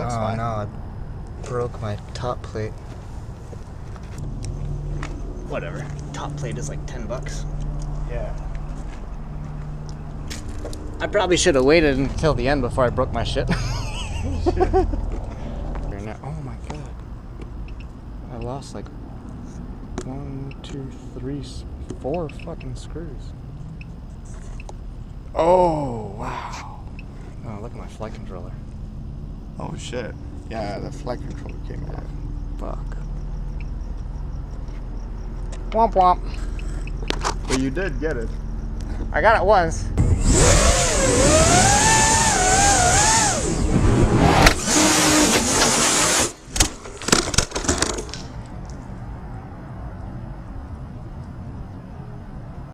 That's why. Oh no, I broke my top plate. Whatever. Top plate is like $10. Yeah. I probably should have waited until the end before I broke my shit. Oh my god. I lost like 1, 2, 3, 4 fucking screws. Oh, wow. Oh, look at my flight controller. Oh shit. Yeah, the flight controller came off. Fuck. Womp womp. But you did get it. I got it once.